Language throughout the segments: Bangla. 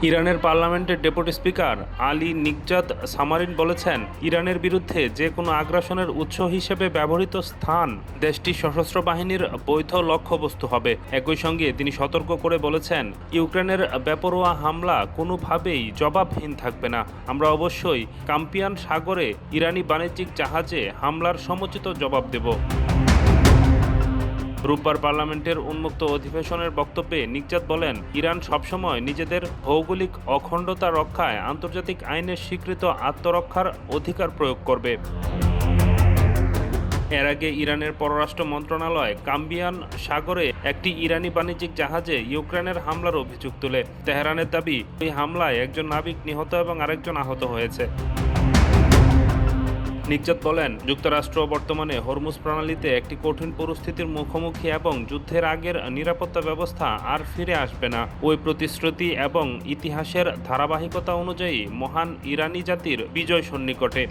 ইরানের পার্লামেন্টের ডেপুটি স্পিকার আলী নিকজাত সামারিন বলেছেন, ইরানের বিরুদ্ধে যে কোনো আগ্রাসনের উৎস হিসেবে ব্যবহৃত স্থান দেশটির সশস্ত্র বাহিনীর বৈধ লক্ষ্যবস্তু হবে। একই সঙ্গে তিনি সতর্ক করে বলেছেন, ইউক্রেনের বেপরোয়া হামলা কোনোভাবেই জবাবহীন থাকবে না। আমরা অবশ্যই কাস্পিয়ান সাগরে ইরানি বাণিজ্যিক জাহাজে হামলার সমুচিত জবাব দেব। রোববার পার্লামেন্টের উন্মুক্ত অধিবেশনের বক্তব্যে নিকজাত বলেন, ইরান সবসময় নিজেদের ভৌগোলিক অখণ্ডতা রক্ষায় আন্তর্জাতিক আইনের স্বীকৃত আত্মরক্ষার অধিকার প্রয়োগ করবে। এর আগে ইরানের পররাষ্ট্র মন্ত্রণালয় কাস্পিয়ান সাগরে একটি ইরানি বাণিজ্যিক জাহাজে ইউক্রেনের হামলার অভিযোগ তোলে। তেহরানের দাবি, এই হামলায় একজন নাবিক নিহত এবং আরেকজন আহত হয়েছে। নিকজাত বলেন, যুক্তরাষ্ট্র বর্তমানে হরমুজ প্রণালীতে একটি কঠিন পরিস্থিতির মুখোমুখি এবং যুদ্ধের আগের নিরাপত্তা ব্যবস্থা আর ফিরে আসবে না। ওই প্রতিশ্রুতি এবং ইতিহাসের ধারাবাহিকতা অনুযায়ী মহান ইরানি জাতির বিজয় সন্নিকটে।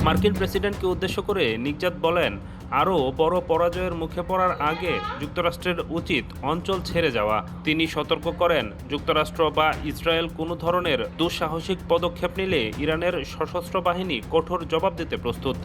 মার্কিন প্রেসিডেন্টকে উদ্দেশ্য করে নিকজাত বলেন, আরও বড় পরাজয়ের মুখে পড়ার আগে যুক্তরাষ্ট্রের উচিত অঞ্চল ছেড়ে যাওয়া। তিনি সতর্ক করেন, যুক্তরাষ্ট্র বা ইসরায়েল কোনো ধরনের দুঃসাহসিক পদক্ষেপ নিলে ইরানের সশস্ত্র বাহিনী কঠোর জবাব দিতে প্রস্তুত।